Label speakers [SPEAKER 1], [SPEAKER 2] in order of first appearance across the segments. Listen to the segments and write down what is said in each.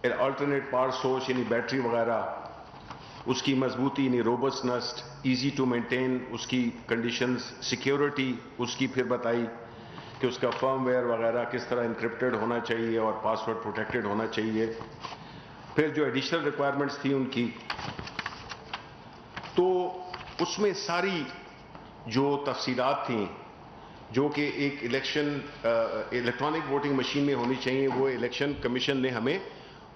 [SPEAKER 1] Alternate power source یعنی battery وغیرہ، اس کی مضبوطی یعنی روبسٹنس، ایزی ٹو مینٹین اس کی کنڈیشنز، سیکیورٹی اس کی پھر بتائی کہ اس کا فرم ویئر وغیرہ کس طرح انکرپٹڈ ہونا چاہیے اور پاس ورڈ پروٹیکٹڈ ہونا چاہیے. پھر جو ایڈیشنل ریکوائرمنٹس تھیں ان کی، تو اس میں ساری جو تفصیلات تھیں جو کہ ایک الیکٹرانک ووٹنگ مشین میں ہونی چاہیے، وہ الیکشن کمیشن نے ہمیں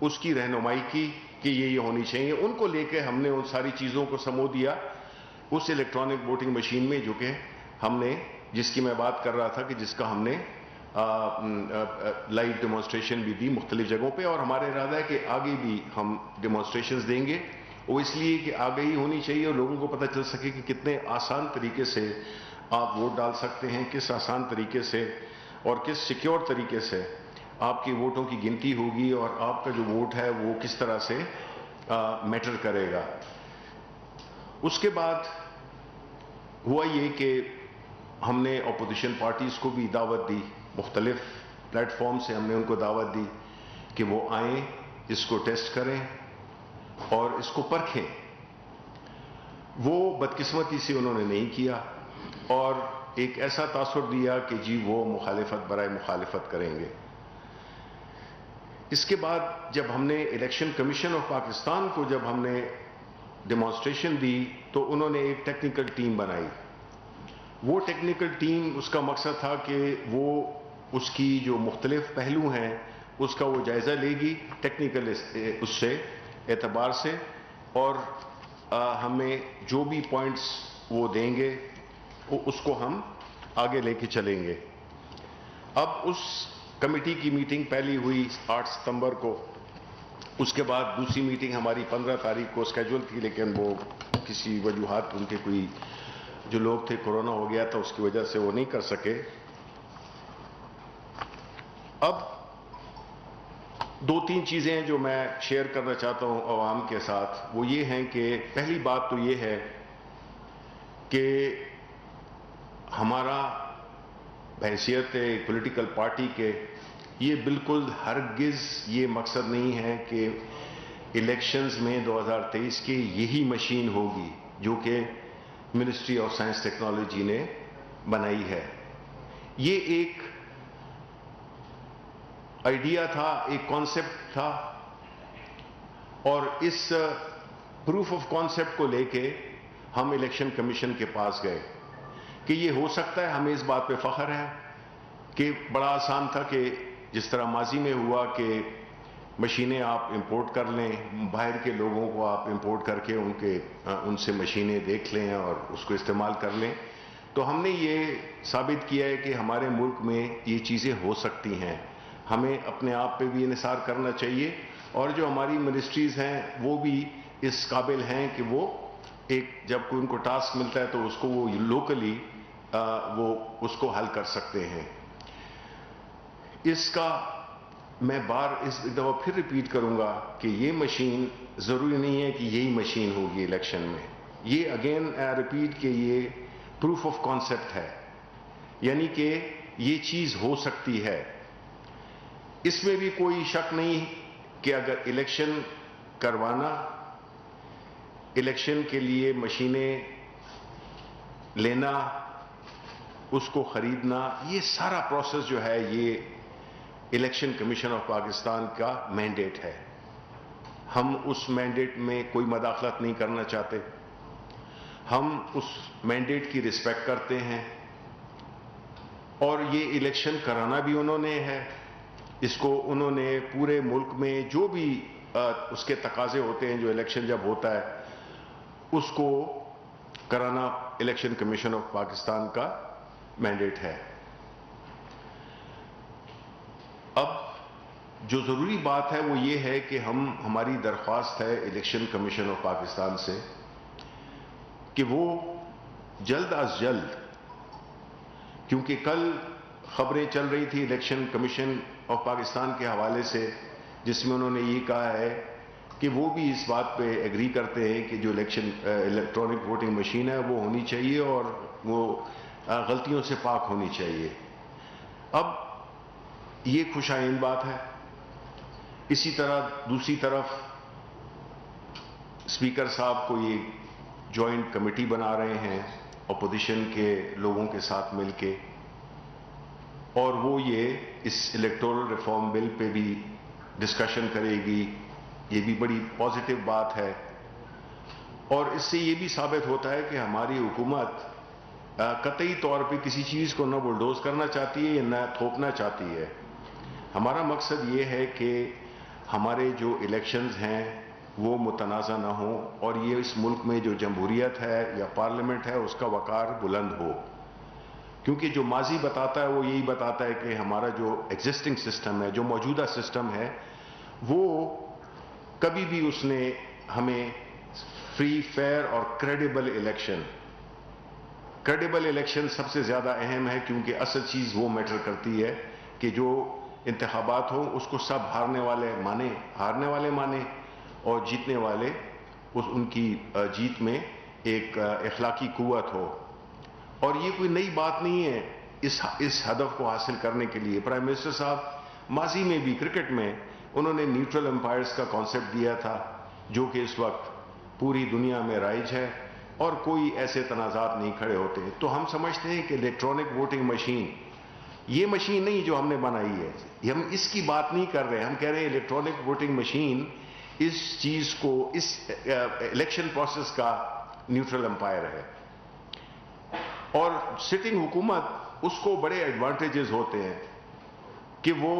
[SPEAKER 1] اس کی رہنمائی کی کہ یہ ہونی چاہیے. ان کو لے کے ہم نے ان ساری چیزوں کو سمو دیا اس الیکٹرانک ووٹنگ مشین میں، جو کہ ہم نے، جس کی میں بات کر رہا تھا کہ جس کا ہم نے لائیو ڈیمانسٹریشن بھی دی مختلف جگہوں پہ. اور ہمارا ارادہ ہے کہ آگے بھی ہم ڈیمانسٹریشنز دیں گے. وہ اس لیے کہ آگاہی ہونی چاہیے اور لوگوں کو پتہ چل سکے کہ کتنے آسان طریقے سے آپ ووٹ ڈال سکتے ہیں، کس آسان طریقے سے اور کس سیکیور طریقے سے آپ کے ووٹوں کی گنتی ہوگی اور آپ کا جو ووٹ ہے وہ کس طرح سے میٹر کرے گا. اس کے بعد ہوا یہ کہ ہم نے اپوزیشن پارٹیز کو بھی دعوت دی، مختلف پلیٹ فارم سے ہم نے ان کو دعوت دی کہ وہ آئیں، اس کو ٹیسٹ کریں اور اس کو پرکھیں. وہ بدقسمتی سے انہوں نے نہیں کیا اور ایک ایسا تاثر دیا کہ جی وہ مخالفت برائے مخالفت کریں گے. اس کے بعد جب ہم نے الیکشن کمیشن آف پاکستان کو جب ہم نے ڈیمانسٹریشن دی تو انہوں نے ایک ٹیکنیکل ٹیم بنائی. وہ ٹیکنیکل ٹیم، اس کا مقصد تھا کہ وہ اس کی جو مختلف پہلو ہیں اس کا وہ جائزہ لے گی ٹیکنیکل اس سے اعتبار سے، اور ہمیں جو بھی پوائنٹس وہ دیں گے اس کو ہم آگے لے کے چلیں گے. اب اس کمیٹی کی میٹنگ پہلی ہوئی 8 ستمبر کو. اس کے بعد دوسری میٹنگ ہماری 15 تاریخ کو اسکیجول تھی، لیکن وہ کسی وجوہات ان کے کوئی جو لوگ تھے کورونا ہو گیا تھا، اس کی وجہ سے وہ نہیں کر سکے. اب 2-3 چیزیں جو میں شیئر کرنا چاہتا ہوں عوام کے ساتھ، وہ یہ ہیں کہ پہلی بات تو یہ ہے کہ ہمارا بحیثیت ایک پولیٹیکل پارٹی کے یہ بالکل ہرگز یہ مقصد نہیں ہے کہ الیکشنز میں 2023 کی یہی مشین ہوگی جو کہ منسٹری آف سائنس ٹیکنالوجی نے بنائی ہے. یہ ایک آئیڈیا تھا، ایک کانسیپٹ تھا، اور اس پروف آف کانسیپٹ کو لے کے ہم الیکشن کمیشن کے پاس گئے کہ یہ ہو سکتا ہے. ہمیں اس بات پہ فخر ہے کہ بڑا آسان تھا کہ جس طرح ماضی میں ہوا کہ مشینیں آپ امپورٹ کر لیں، باہر کے لوگوں کو آپ امپورٹ کر کے ان سے مشینیں دیکھ لیں اور اس کو استعمال کر لیں. تو ہم نے یہ ثابت کیا ہے کہ ہمارے ملک میں یہ چیزیں ہو سکتی ہیں. ہمیں اپنے آپ پہ بھی انحصار کرنا چاہیے اور جو ہماری منسٹریز ہیں وہ بھی اس قابل ہیں کہ وہ ایک جب کوئی ان کو ٹاسک ملتا ہے تو اس کو وہ لوکلی وہ اس کو حل کر سکتے ہیں. اس کا میں اس دفعہ پھر ریپیٹ کروں گا کہ یہ مشین ضروری نہیں ہے کہ یہی مشین ہوگی الیکشن میں. یہ اگین ریپیٹ کہ یہ پروف آف کانسیپٹ ہے، یعنی کہ یہ چیز ہو سکتی ہے. اس میں بھی کوئی شک نہیں کہ اگر الیکشن کروانا، الیکشن کے لیے مشینیں لینا، اس کو خریدنا، یہ سارا پروسیس جو ہے یہ الیکشن کمیشن آف پاکستان کا مینڈیٹ ہے. ہم اس مینڈیٹ میں کوئی مداخلت نہیں کرنا چاہتے. ہم اس مینڈیٹ کی رسپیکٹ کرتے ہیں اور یہ الیکشن کرانا بھی انہوں نے ہے. اس کو انہوں نے پورے ملک میں جو بھی اس کے تقاضے ہوتے ہیں، جو الیکشن جب ہوتا ہے اس کو کرانا الیکشن کمیشن آف پاکستان کا مینڈیٹ ہے. اب جو ضروری بات ہے وہ یہ ہے کہ ہماری درخواست ہے الیکشن کمیشن آف پاکستان سے کہ وہ جلد از جلد، کیونکہ کل خبریں چل رہی تھی الیکشن کمیشن آف پاکستان کے حوالے سے جس میں انہوں نے یہ کہا ہے کہ وہ بھی اس بات پہ ایگری کرتے ہیں کہ جو الیکٹرانک ووٹنگ مشین ہے وہ ہونی چاہیے اور وہ غلطیوں سے پاک ہونی چاہیے. اب یہ خوش آئند بات ہے اسی طرح دوسری طرف اسپیکر صاحب کو یہ جوائنٹ کمیٹی بنا رہے ہیں اپوزیشن کے لوگوں کے ساتھ مل کے، اور وہ یہ اس الیکٹورل ریفارم بل پہ بھی ڈسکشن کرے گی. یہ بھی بڑی پازیٹیو بات ہے، اور اس سے یہ بھی ثابت ہوتا ہے کہ ہماری حکومت قطعی طور پہ کسی چیز کو نہ بلڈوز کرنا چاہتی ہے یا نہ تھوپنا چاہتی ہے. ہمارا مقصد یہ ہے کہ ہمارے جو الیکشنز ہیں وہ متنازع نہ ہوں، اور یہ اس ملک میں جو جمہوریت ہے یا پارلیمنٹ ہے اس کا وقار بلند ہو. کیونکہ جو ماضی بتاتا ہے وہ یہی بتاتا ہے کہ ہمارا جو ایگزسٹنگ سسٹم ہے، جو موجودہ سسٹم ہے، وہ کبھی بھی اس نے ہمیں فری، فیئر اور کریڈیبل الیکشن سب سے زیادہ اہم ہے، کیونکہ اصل چیز وہ میٹر کرتی ہے کہ جو انتخابات ہوں اس کو سب ہارنے والے مانے اور جیتنے والے ان کی جیت میں ایک اخلاقی قوت ہو. اور یہ کوئی نئی بات نہیں ہے اس ہدف کو حاصل کرنے کے لیے. پرائم منسٹر صاحب ماضی میں بھی کرکٹ میں انہوں نے نیوٹرل امپائرز کا کانسیپٹ دیا تھا، جو کہ اس وقت پوری دنیا میں رائج ہے اور کوئی ایسے تنازعات نہیں کھڑے ہوتے. تو ہم سمجھتے ہیں کہ الیکٹرانک ووٹنگ مشین یہ مشین نہیں جو ہم نے بنائی ہے، ہم اس کی بات نہیں کر رہے. ہم کہہ رہے ہیں الیکٹرانک ووٹنگ مشین اس چیز کو، اس الیکشن پروسیس کا نیوٹرل امپائر ہے. اور سٹنگ حکومت اس کو بڑے ایڈوانٹیجز ہوتے ہیں کہ وہ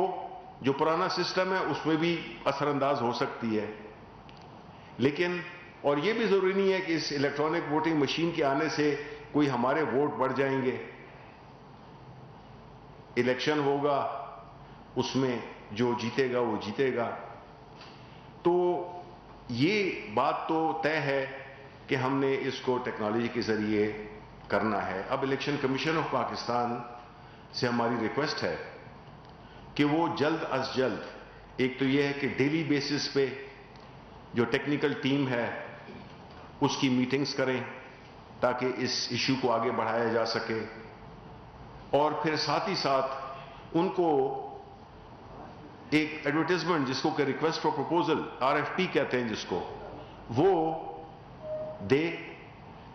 [SPEAKER 1] جو پرانا سسٹم ہے اس میں بھی اثر انداز ہو سکتی ہے. لیکن اور یہ بھی ضروری نہیں ہے کہ اس الیکٹرانک ووٹنگ مشین کے آنے سے کوئی ہمارے ووٹ بڑھ جائیں گے. الیکشن ہوگا، اس میں جو جیتے گا وہ جیتے گا. تو یہ بات تو طے ہے کہ ہم نے اس کو ٹیکنالوجی کے ذریعے کرنا ہے. اب الیکشن کمیشن آف پاکستان سے ہماری ریکویسٹ ہے کہ وہ جلد از جلد، ایک تو یہ ہے کہ ڈیلی بیسس پہ جو ٹیکنیکل ٹیم ہے اس کی میٹنگز کریں تاکہ اس ایشو کو آگے بڑھایا جا سکے، اور پھر ساتھ ہی ساتھ ان کو ایک ایڈورٹائزمنٹ جس کو کہ ریکویسٹ فار پروپوزل RFP کہتے ہیں جس کو، وہ دے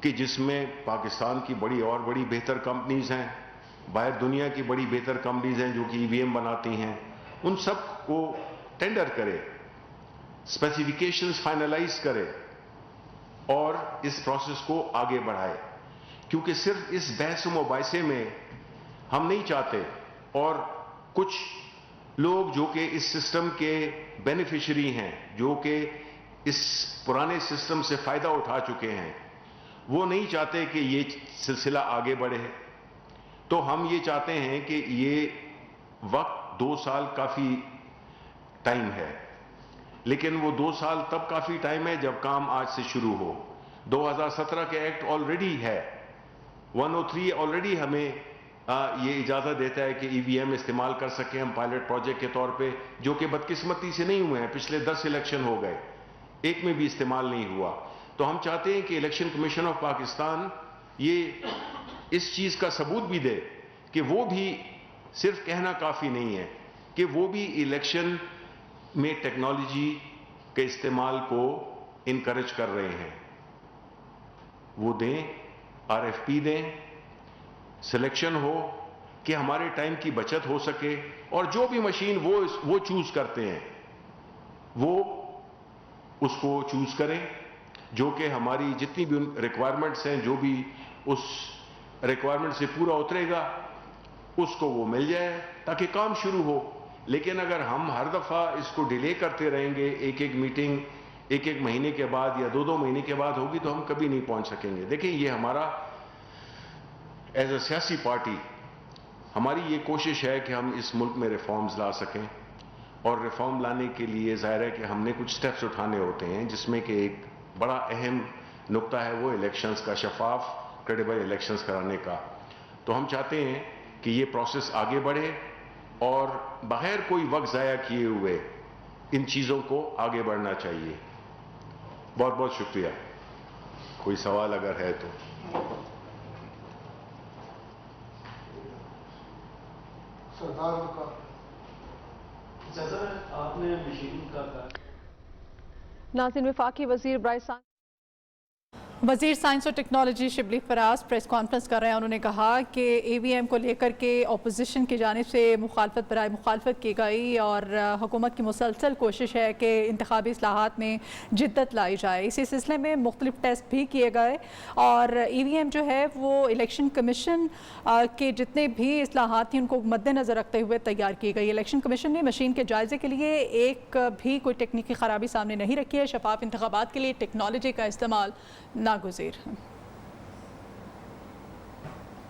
[SPEAKER 1] کہ جس میں پاکستان کی بڑی بہتر کمپنیز ہیں، باہر دنیا کی بڑی بہتر کمپنیز ہیں جو کہ EVM بناتی ہیں، ان سب کو ٹینڈر کرے، اسپیسیفیکیشنز فائنلائز کرے اور اس پروسیس کو آگے بڑھائے. کیونکہ صرف اس بحث و مباحثے میں ہم نہیں چاہتے، اور کچھ لوگ جو کہ اس سسٹم کے بینیفیشری ہیں، جو کہ اس پرانے سسٹم سے فائدہ اٹھا چکے ہیں، وہ نہیں چاہتے کہ یہ سلسلہ آگے بڑھے. تو ہم یہ چاہتے ہیں کہ یہ وقت 2 سال کافی ٹائم ہے، لیکن وہ 2 سال تب کافی ٹائم ہے جب کام آج سے شروع ہو. 2017 کے ایکٹ آلریڈی ہے، 103 آلریڈی ہمیں یہ اجازت دیتا ہے کہ EVM استعمال کر سکیں ہم پائلٹ پروجیکٹ کے طور پہ، جو کہ بدقسمتی سے نہیں ہوئے ہیں. پچھلے 10 الیکشن ہو گئے، ایک میں بھی استعمال نہیں ہوا. تو ہم چاہتے ہیں کہ الیکشن کمیشن آف پاکستان یہ اس چیز کا ثبوت بھی دے کہ وہ بھی صرف کہنا کافی نہیں ہے، کہ وہ بھی الیکشن میں ٹیکنالوجی کے استعمال کو انکریج کر رہے ہیں. وہ دیں، RFP دیں، سلیکشن ہو کہ ہمارے ٹائم کی بچت ہو سکے، اور جو بھی مشین وہ چوز کرتے ہیں وہ اس کو چوز کریں جو کہ ہماری جتنی بھی ریکوائرمنٹس ہیں، جو بھی اس ریکوائرمنٹ سے پورا اترے گا اس کو وہ مل جائے تاکہ کام شروع ہو. لیکن اگر ہم ہر دفعہ اس کو ڈیلے کرتے رہیں گے، ایک میٹنگ ایک مہینے کے بعد یا 2 مہینے کے بعد ہوگی، تو ہم کبھی نہیں پہنچ سکیں گے. دیکھیں، یہ ہمارا ایز اے سیاسی پارٹی ہماری یہ کوشش ہے کہ ہم اس ملک میں ریفارمز لا سکیں، اور ریفارم لانے کے لیے ظاہر ہے کہ ہم نے کچھ سٹیپس اٹھانے ہوتے ہیں، جس میں کہ ایک بڑا اہم نقطہ ہے وہ الیکشنز کا، شفاف کریڈیبل الیکشنز کرانے کا. تو ہم چاہتے ہیں کہ یہ پروسیس آگے بڑھے اور بغیر کوئی وقت ضائع کیے ہوئے ان چیزوں کو آگے بڑھنا چاہیے. بہت بہت شکریہ. کوئی سوال اگر ہے تو.
[SPEAKER 2] سردار کا
[SPEAKER 3] آپ
[SPEAKER 2] آپ نے مشین کا کہا.
[SPEAKER 3] ناظرین، وفاقی وزیر برائے
[SPEAKER 4] وزیر سائنس اور technology Shibli Faraz press conference کر رہے ہیں. انہوں نے کہا کہ ای وی ایم کو لے کر کے اپوزیشن کی جانب سے مخالفت برائے مخالفت کی گئی اور حکومت کی مسلسل کوشش ہے کہ انتخابی اصلاحات میں جدت لائی جائے. اسی سلسلے میں مختلف ٹیسٹ بھی کیے گئے اور ای وی ایم جو ہے وہ الیکشن کمیشن کے جتنے بھی اصلاحات تھیں ان کو مد نظر رکھتے ہوئے تیار کی گئی. الیکشن کمیشن نے مشین کے جائزے کے لیے ایک بھی کوئی ٹیکنیکی خرابی سامنے نہیں رکھی ہے. شفاف انتخابات کے لیے ٹیکنالوجی کا استعمال ناگزیر ہے.